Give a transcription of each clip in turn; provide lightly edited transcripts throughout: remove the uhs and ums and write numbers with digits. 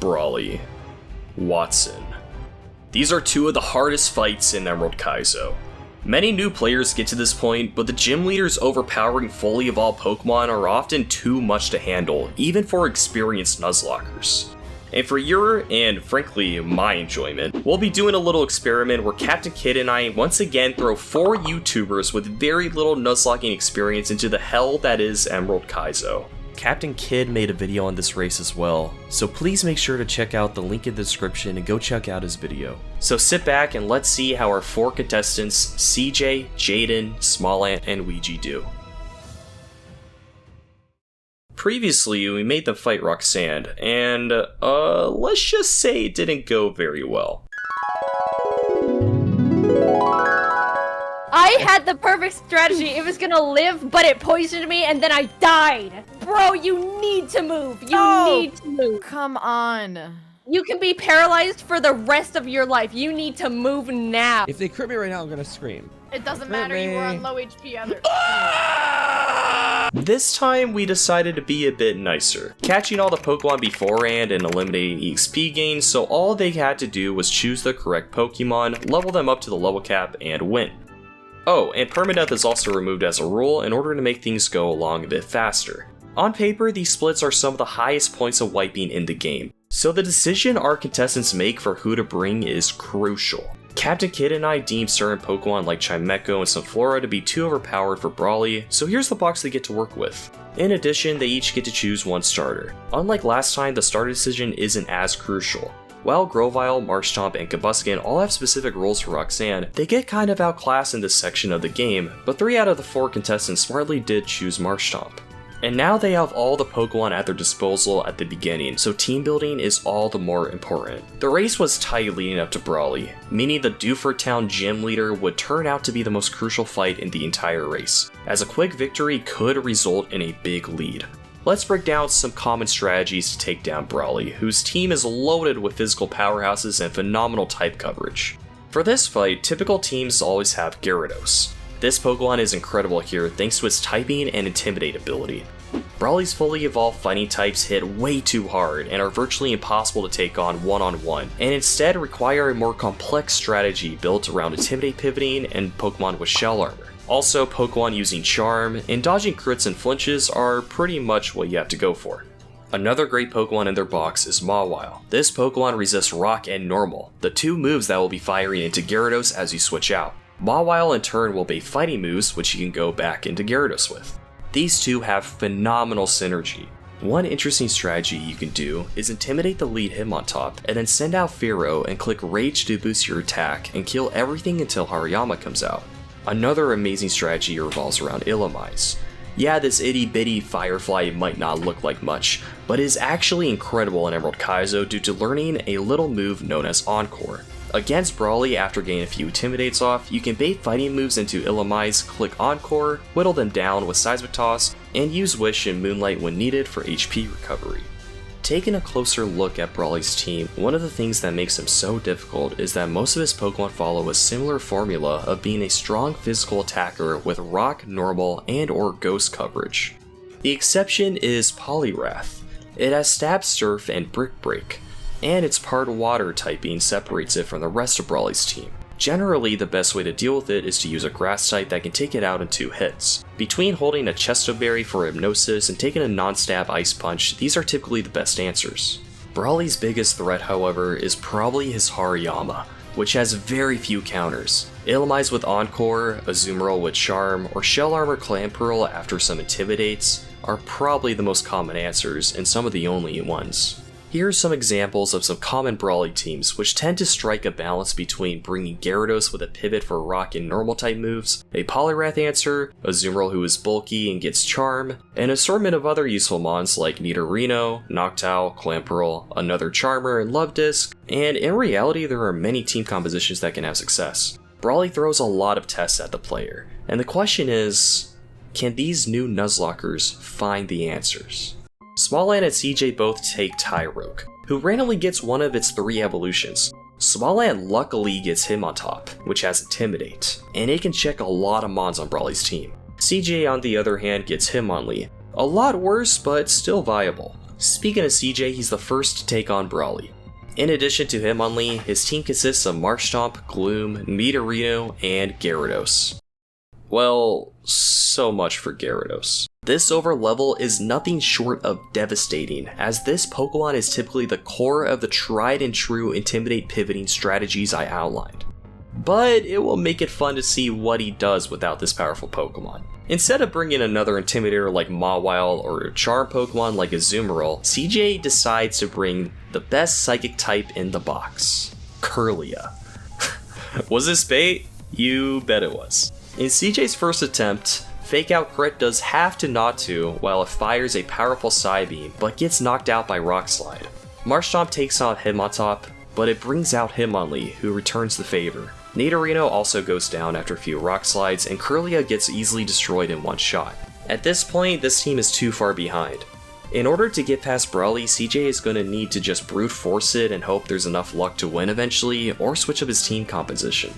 Brawly, Wattson. These are two of the hardest fights in Emerald Kaizo. Many new players get to this point, but the gym leader's overpowering fully evolved Pokemon are often too much to handle, even for experienced Nuzlockers. And for your, and frankly my enjoyment, we'll be doing a little experiment where Captain Kid and I once again throw 4 YouTubers with very little Nuzlocking experience into the hell that is Emerald Kaizo. Captain Kid made a video on this race as well, so please make sure to check out the link in the description and go check out his video. So sit back and let's see how our 4 contestants CJ, Jaden, Smallant, and Weegee do. Previously, we made them fight Roxanne, and let's just say it didn't go very well. I had the perfect strategy. It was gonna live, but it poisoned me, and then I died. Bro, you need to move. You need to move. Come on. You can be paralyzed for the rest of your life. You need to move now. If they crit me right now, I'm gonna scream. It doesn't matter. You were on low HP. This time, we decided to be a bit nicer, catching all the Pokemon beforehand and eliminating EXP gain, so all they had to do was choose the correct Pokemon, level them up to the level cap, and win. Oh, and permadeath is also removed as a rule in order to make things go along a bit faster. On paper, these splits are some of the highest points of wiping in the game, so the decision our contestants make for who to bring is crucial. Captain Kid and I deem certain Pokemon like Chimecho and Sunflora to be too overpowered for Brawly, so here's the box they get to work with. In addition, they each get to choose one starter. Unlike last time, the starter decision isn't as crucial. While Grovyle, Marshtomp, and Kabuskin all have specific roles for Roxanne, they get kind of outclassed in this section of the game, but 3 out of the 4 contestants smartly did choose Marshtomp. And now they have all the Pokemon at their disposal at the beginning, so team building is all the more important. The race was tight leading up to Brawly, meaning the Dewford Town gym leader would turn out to be the most crucial fight in the entire race, as a quick victory could result in a big lead. Let's break down some common strategies to take down Brawly, whose team is loaded with physical powerhouses and phenomenal type coverage. For this fight, typical teams always have Gyarados. This Pokemon is incredible here thanks to its typing and intimidate ability. Brawly's fully evolved fighting types hit way too hard and are virtually impossible to take on one-on-one, and instead require a more complex strategy built around intimidate pivoting and Pokemon with shell armor. Also, Pokemon using Charm and dodging crits and flinches are pretty much what you have to go for. Another great Pokemon in their box is Mawile. This Pokemon resists Rock and Normal, the 2 moves that will be firing into Gyarados as you switch out. Mawile in turn will be fighting moves which you can go back into Gyarados with. These two have phenomenal synergy. One interesting strategy you can do is intimidate the lead Hitmontop and then send out Fearow and click Rage to boost your attack and kill everything until Hariyama comes out. Another amazing strategy revolves around Illumise. Yeah, this itty bitty Firefly might not look like much, but is actually incredible in Emerald Kaizo due to learning a little move known as Encore. Against Brawly, after getting a few Intimidates off, you can bait fighting moves into Illumise, click Encore, whittle them down with Seismic Toss, and use Wish and Moonlight when needed for HP recovery. Taking a closer look at Brawly's team, one of the things that makes him so difficult is that most of his Pokemon follow a similar formula of being a strong physical attacker with Rock, Normal, and or Ghost coverage. The exception is Poliwrath. It has Stab, Surf, and Brick Break, and its part water typing separates it from the rest of Brawly's team. Generally, the best way to deal with it is to use a grass type that can take it out in 2 hits. Between holding a Chesto Berry for Hypnosis and taking a non-stab Ice Punch, these are typically the best answers. Brawly's biggest threat, however, is probably his Hariyama, which has very few counters. Illumise with Encore, Azumarill with Charm, or Shell Armor Clamperl after some Intimidates are probably the most common answers and some of the only ones. Here are some examples of some common Brawly teams which tend to strike a balance between bringing Gyarados with a pivot for Rock and Normal type moves, a Poliwrath answer, Azumarill who is bulky and gets Charm, an assortment of other useful mons like Nidorino, Noctowl, Clamperl, another Charmer, and Love Disc, and in reality there are many team compositions that can have success. Brawly throws a lot of tests at the player, and the question is, can these new Nuzlockers find the answers? Smallant and CJ both take Tyrogue, who randomly gets one of its 3 evolutions. Smallant luckily gets Hitmontop, which has Intimidate, and it can check a lot of mons on Brawly's team. CJ on the other hand gets Hitmonlee, a lot worse but still viable. Speaking of CJ, he's the first to take on Brawley. In addition to Hitmonlee, his team consists of Marshtomp, Gloom, Nidorino, and Gyarados. Well, so much for Gyarados. This overlevel is nothing short of devastating, as this Pokemon is typically the core of the tried and true Intimidate pivoting strategies I outlined. But it will make it fun to see what he does without this powerful Pokemon. Instead of bringing another Intimidator like Mawile or a Charm Pokemon like Azumarill, CJ decides to bring the best Psychic type in the box, Kirlia. Was this bait? You bet it was. In CJ's first attempt, Fake Out Crit does half to not to while it fires a powerful Psybeam, but gets knocked out by Rock Slide. Marshtomp takes on Hitmontop, but it brings out Hitmonlee, who returns the favor. Nidorino also goes down after a few Rock Slides, and Kirlia gets easily destroyed in one shot. At this point, this team is too far behind. In order to get past Brawley, CJ is going to need to just brute force it and hope there's enough luck to win eventually, or switch up his team composition.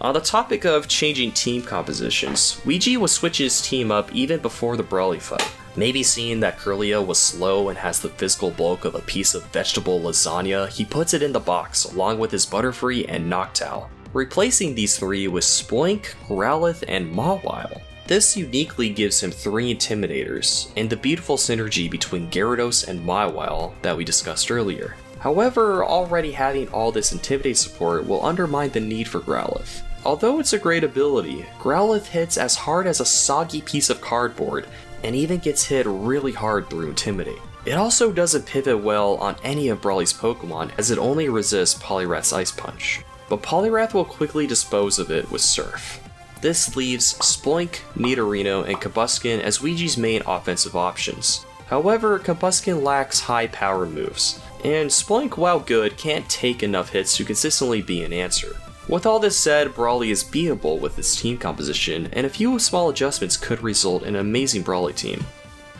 On the topic of changing team compositions, Weegee will switch his team up even before the Brawley fight. Maybe seeing that Kirlia was slow and has the physical bulk of a piece of vegetable lasagna, he puts it in the box along with his Butterfree and Noctowl, replacing these three with Spoink, Growlithe, and Mawile. This uniquely gives him 3 Intimidators, and the beautiful synergy between Gyarados and Mawile that we discussed earlier. However, already having all this Intimidate support will undermine the need for Growlithe. Although it's a great ability, Growlithe hits as hard as a soggy piece of cardboard, and even gets hit really hard through Intimidate. It also doesn't pivot well on any of Brawley's Pokemon, as it only resists Poliwrath's Ice Punch. But Poliwrath will quickly dispose of it with Surf. This leaves Spoink, Nidorino, and Combusken as Weegee's main offensive options. However, Combusken lacks high power moves, and Spoink, while good, can't take enough hits to consistently be an answer. With all this said, Brawley is beatable with its team composition, and a few small adjustments could result in an amazing Brawley team.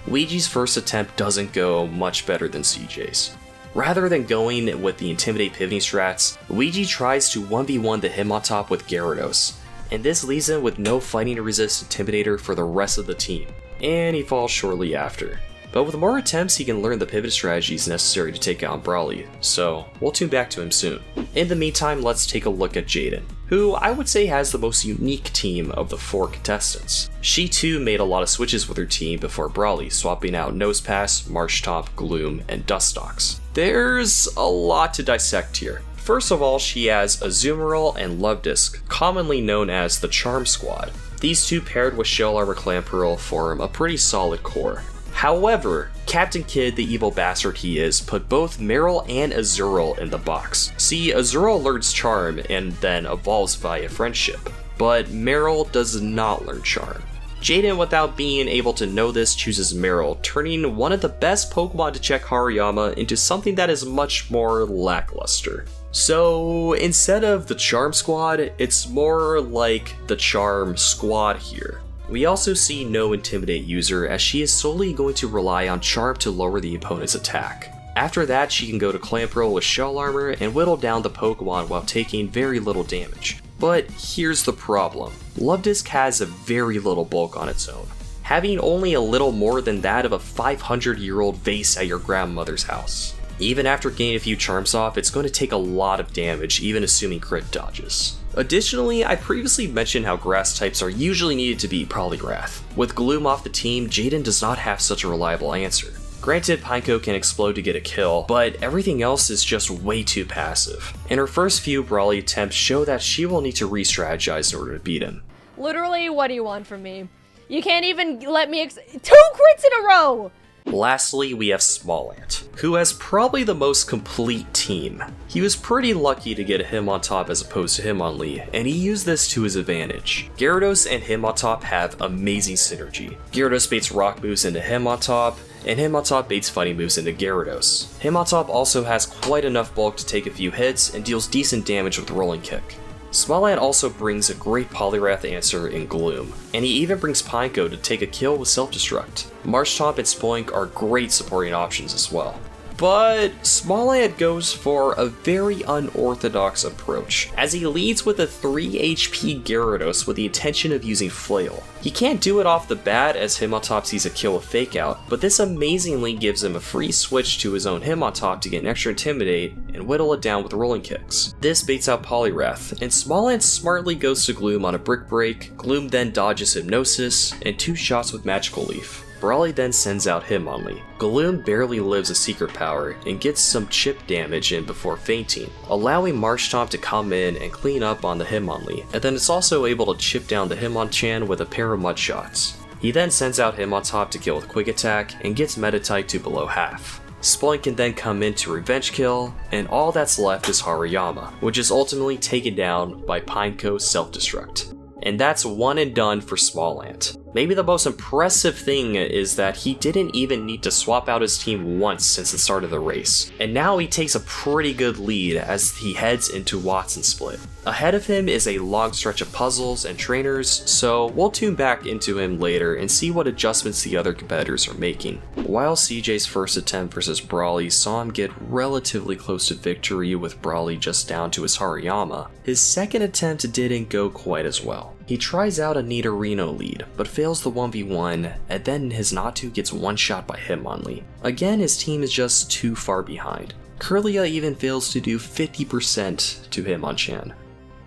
Weegee's first attempt doesn't go much better than CJ's. Rather than going with the Intimidate pivoting strats, Weegee tries to 1v1 the Hitmontop with Gyarados, and this leaves him with no fighting to resist Intimidator for the rest of the team, and he falls shortly after. But with more attempts, he can learn the pivot strategies necessary to take out Brawley, so we'll tune back to him soon. In the meantime, let's take a look at Jaden, who I would say has the most unique team of the 4 contestants. She too made a lot of switches with her team before Brawley, swapping out Nosepass, Marshtomp, Gloom, and Dustox. There's a lot to dissect here. First of all, she has Azumarill and Luvdisc, commonly known as the Charm Squad. These two paired with Shell Armor Clamperl form a pretty solid core. However, Captain Kidd, the evil bastard he is, put both Marill and Azurill in the box. See, Azurill learns Charm and then evolves via friendship, but Marill does not learn Charm. Jaden, without being able to know this, chooses Marill, turning one of the best Pokemon to check Hariyama into something that is much more lackluster. So instead of the Charm Squad, it's more like the Charm Squad here. We also see no Intimidate user, as she is solely going to rely on Charm to lower the opponent's attack. After that, she can go to Clamperl with Shell Armor and whittle down the Pokemon while taking very little damage. But here's the problem. Luvdisc has a very little bulk on its own, having only a little more than that of a 500-year-old vase at your grandmother's house. Even after getting a few charms off, it's going to take a lot of damage, even assuming crit dodges. Additionally, I previously mentioned how grass types are usually needed to beat Poliwrath. With Gloom off the team, Jaden does not have such a reliable answer. Granted, Pineco can explode to get a kill, but everything else is just way too passive. And her first few Brawly attempts show that she will need to re-strategize in order to beat him. Literally, what do you want from me? You can't even let me 2 crits in a row! Lastly, we have Smallant, who has probably the most complete team. He was pretty lucky to get him on top as opposed to him on Lee, and he used this to his advantage. Gyarados and him on top have amazing synergy. Gyarados baits rock moves into him on top, and Hitmontop baits fighting moves into Gyarados. Hitmontop also has quite enough bulk to take a few hits and deals decent damage with Rolling Kick. Smallant also brings a great Poliwrath answer in Gloom, and he even brings Pineco to take a kill with Self-Destruct. Marshtomp and Spoink are great supporting options as well. But Smallant goes for a very unorthodox approach, as he leads with a 3 HP Gyarados with the intention of using Flail. He can't do it off the bat as Hitmontop sees a kill with Fake Out, but this amazingly gives him a free switch to his own Hitmontop to get an extra Intimidate and whittle it down with Rolling Kicks. This baits out Poliwrath, and Smallant smartly goes to Gloom on a Brick Break. Gloom then dodges Hypnosis, and 2 shots with Magical Leaf. Brawley then sends out Hitmonlee. Gloom barely lives a secret power and gets some chip damage in before fainting, allowing Marshtomp to come in and clean up on the Hitmonlee, and then it's also able to chip down the Hitmonchan with a pair of Mud Shots. He then sends out Hitmontop to kill with Quick Attack and gets Meditite to below half. Smallant can then come in to revenge kill, and all that's left is Hariyama, which is ultimately taken down by Pineco's self-destruct. And that's one and done for Smallant. Maybe the most impressive thing is that he didn't even need to swap out his team once since the start of the race, and now he takes a pretty good lead as he heads into Wattson Split. Ahead of him is a long stretch of puzzles and trainers, so we'll tune back into him later and see what adjustments the other competitors are making. While CJ's first attempt versus Brawley saw him get relatively close to victory with Brawley just down to his Hariyama, his second attempt didn't go quite as well. He tries out a Nidorino lead, but fails the 1v1, and then his Natu gets one-shot by Hitmonlee. Again, his team is just too far behind. Kirlia even fails to do 50% to Hitmonchan.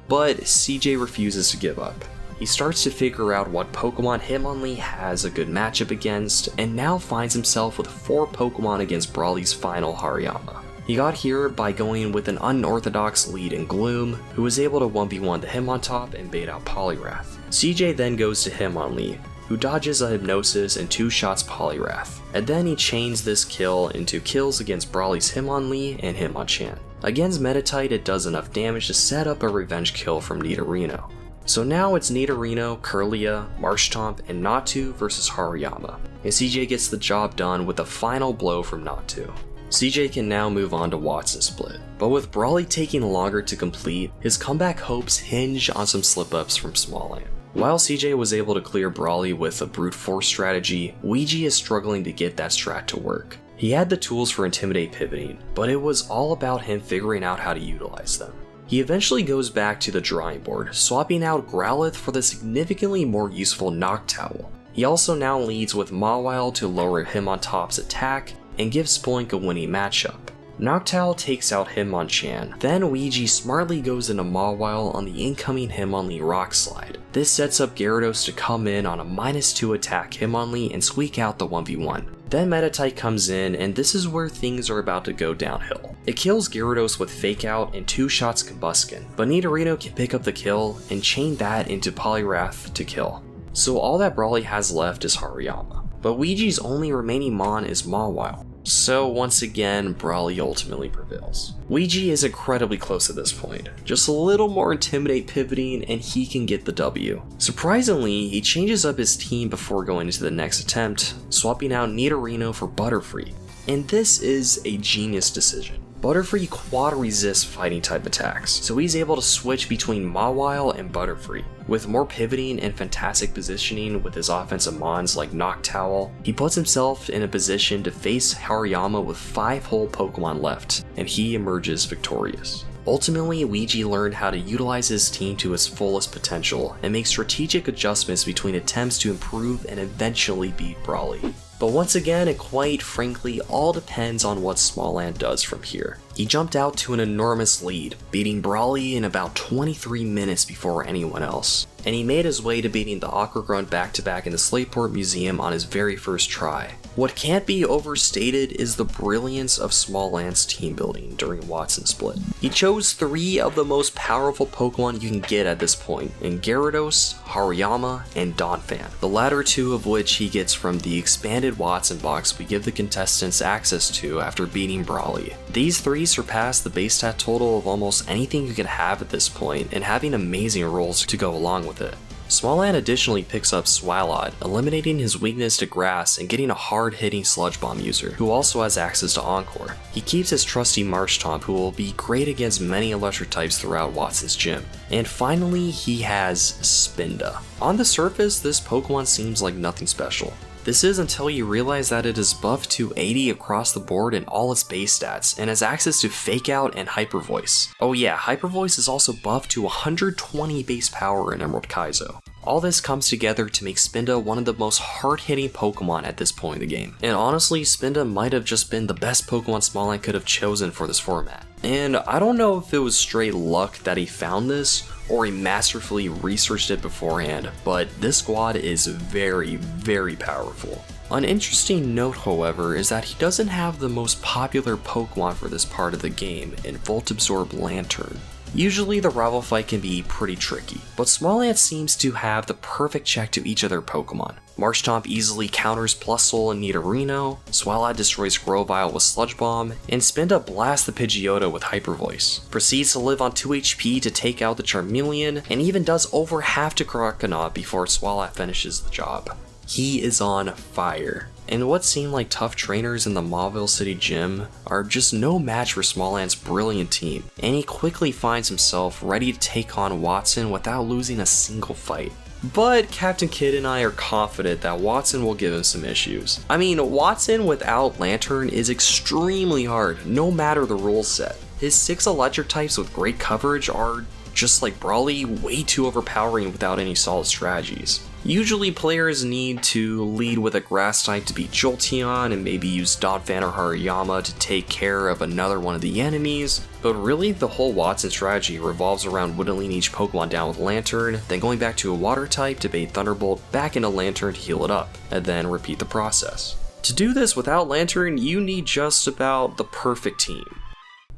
But CJ refuses to give up. He starts to figure out what Pokemon Hitmonlee has a good matchup against, and now finds himself with 4 Pokemon against Brawley's final Hariyama. He got here by going with an unorthodox lead in Gloom, who was able to 1v1 the Hitmontop and bait out Poliwrath. CJ then goes to Hitmonlee, who dodges a Hypnosis and 2 shots Poliwrath, and then he chains this kill into kills against Brawley's Hitmonlee and Hitmonchan. Against Meditite, it does enough damage to set up a revenge kill from Nidorino. So now it's Nidorino, Kirlia, Marshtomp, and Natu versus Hariyama, and CJ gets the job done with a final blow from Natu. CJ can now move on to Wattson Split, but with Brawley taking longer to complete, his comeback hopes hinge on some slip-ups from Smallant. While CJ was able to clear Brawley with a brute force strategy, Weegee is struggling to get that strat to work. He had the tools for Intimidate pivoting, but it was all about him figuring out how to utilize them. He eventually goes back to the drawing board, swapping out Growlithe for the significantly more useful Noctowl. He also now leads with Mawile to lower Hitmontop's attack and gives Spoink a winning matchup. Noctowl takes out Hitmonchan, then Weegee smartly goes into Mawile on the incoming Hitmonlee Rock Slide. This sets up Gyarados to come in on a -2 attack Hitmonlee and squeak out the 1v1. Then Meditite comes in, and this is where things are about to go downhill. It kills Gyarados with Fake Out and 2 shots Combusken, but Nidorino can pick up the kill and chain that into Poliwrath to kill. So all that Brawley has left is Hariyama, but Weegee's only remaining Mon is Mawile. So once again, Brawley ultimately prevails. Weegee is incredibly close at this point. Just a little more Intimidate pivoting and he can get the W. Surprisingly, he changes up his team before going into the next attempt, swapping out Nidorino for Butterfree. And this is a genius decision. Butterfree quad resists fighting type attacks, so he's able to switch between Mawile and Butterfree. With more pivoting and fantastic positioning with his offensive mons like Noctowl, he puts himself in a position to face Hariyama with 5 whole Pokemon left, and he emerges victorious. Ultimately, Weegee learned how to utilize his team to its fullest potential and make strategic adjustments between attempts to improve and eventually beat Brawley. But once again, it quite frankly all depends on what Smallant does from here. He jumped out to an enormous lead, beating Brawley in about 23 minutes before anyone else, and he made his way to beating the Aqua Grunt back-to-back in the Slateport Museum on his very first try. What can't be overstated is the brilliance of Smallant's team building during Wattson Split. He chose 3 of the most powerful Pokemon you can get at this point in Gyarados, Hariyama, and Donphan, the latter 2 of which he gets from the expanded Wattson box we give the contestants access to after beating Brawley. These 3 surpass the base stat total of almost anything you could have at this point, and having amazing rolls to go along with it. Smallant additionally picks up Swalot, eliminating his weakness to grass and getting a hard-hitting Sludge Bomb user, who also has access to Encore. He keeps his trusty Marshtomp, who will be great against many electric types throughout Watson's gym. And finally, he has Spinda. On the surface, this Pokemon seems like nothing special. This is until you realize that it is buffed to 80 across the board in all its base stats, and has access to Fake Out and Hyper Voice. Oh yeah, Hyper Voice is also buffed to 120 base power in Emerald Kaizo. All this comes together to make Spinda one of the most hard-hitting Pokemon at this point in the game. And honestly, Spinda might have just been the best Pokemon Smallant could have chosen for this format. And I don't know if it was straight luck that he found this, or he masterfully researched it beforehand, but this squad is very, very powerful. An interesting note, however, is that he doesn't have the most popular Pokemon for this part of the game in Volt Absorb Lantern. Usually the rival fight can be pretty tricky, but Smallant seems to have the perfect check to each of their Pokemon. Marshtomp easily counters Plusle and Nidorino, Swalot destroys Grovyle with Sludge Bomb, and Spinda blasts the Pidgeotto with Hyper Voice. Proceeds to live on 2 HP to take out the Charmeleon, and even does over half to Croconaut before Swalot finishes the job. He is on fire. And what seemed like tough trainers in the Mauville City gym are just no match for Smallant's brilliant team, and he quickly finds himself ready to take on Wattson without losing a single fight. But Captain Kidd and I are confident that Wattson will give him some issues. I mean, Wattson without Lantern is extremely hard, no matter the rule set. His 6 electric types with great coverage are, just like Brawley, way too overpowering without any solid strategies. Usually players need to lead with a grass type to beat Jolteon and maybe use Donphan or Hariyama to take care of another one of the enemies, but really the whole Wattson strategy revolves around whittling each Pokemon down with Lantern, then going back to a water type to bait Thunderbolt back into Lantern to heal it up, and then repeat the process. To do this without Lantern, you need just about the perfect team.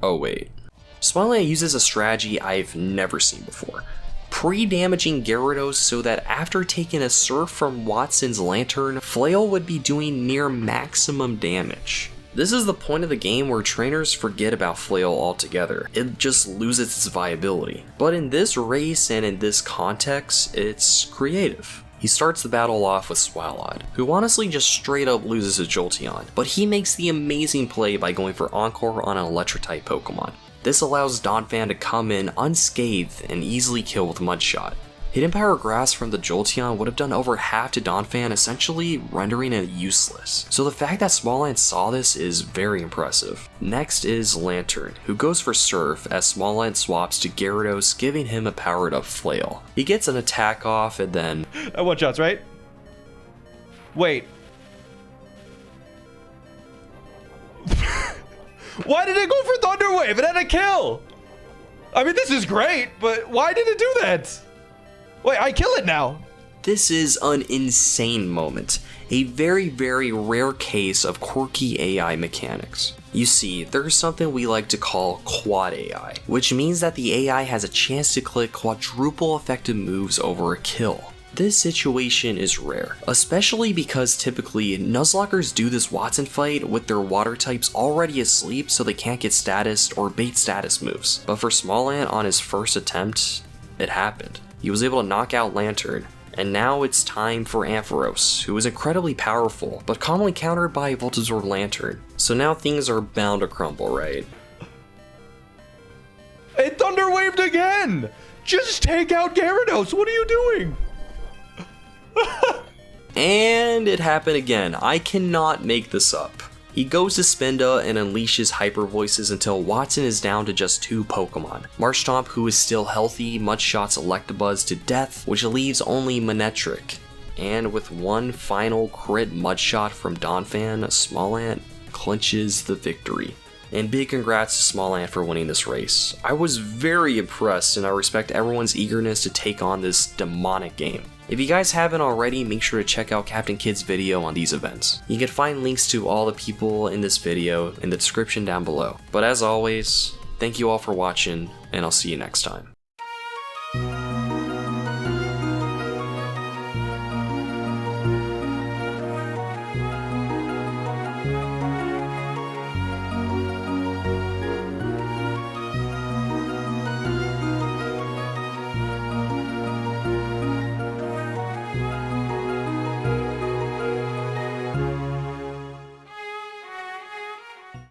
Oh wait. Smallant uses a strategy I've never seen before. Pre-damaging Gyarados so that after taking a Surf from Wattson's Lantern, Flail would be doing near maximum damage. This is the point of the game where trainers forget about Flail altogether. It just loses its viability. But in this race and in this context, it's creative. He starts the battle off with Swalot, who honestly just straight up loses to Jolteon, but he makes the amazing play by going for Encore on an Electric-type Pokemon. This allows Donphan to come in unscathed and easily kill with Mudshot. Hidden Power Grass from the Jolteon would have done over half to Donphan, essentially rendering it useless. So the fact that Smallant saw this is very impressive. Next is Lantern, who goes for Surf as Smallant swaps to Gyarados, giving him a powered up Flail. He gets an attack off and then... One-shots, right? Wait. Why did it go for Thunder Wave? It had a kill! I mean, this is great, but why did it do that? Wait, I kill it now. This is an insane moment. A very, very rare case of quirky AI mechanics. You see, there's something we like to call quad AI, which means that the AI has a chance to click quadruple effective moves over a kill. This situation is rare, especially because typically Nuzlockers do this Wattson fight with their water types already asleep so they can't get status or bait status moves. But for Smallant on his first attempt, it happened. He was able to knock out Lantern, and now it's time for Ampharos, who is incredibly powerful, but commonly countered by Volt Absorb Lantern. So now things are bound to crumble, right? It Thunder Waved again! Just take out Gyarados, what are you doing? And it happened again. I cannot make this up. He goes to Spinda and unleashes Hyper Voices until Wattson is down to just 2 Pokemon. Marshtomp, who is still healthy, Mudshots Electabuzz to death, which leaves only Manectric. And with one final crit Mudshot from Donphan, Smallant clinches the victory. And big congrats to Smallant for winning this race. I was very impressed and I respect everyone's eagerness to take on this demonic game. If you guys haven't already, make sure to check out Captain Kidd's video on these events. You can find links to all the people in this video in the description down below. But as always, thank you all for watching, and I'll see you next time.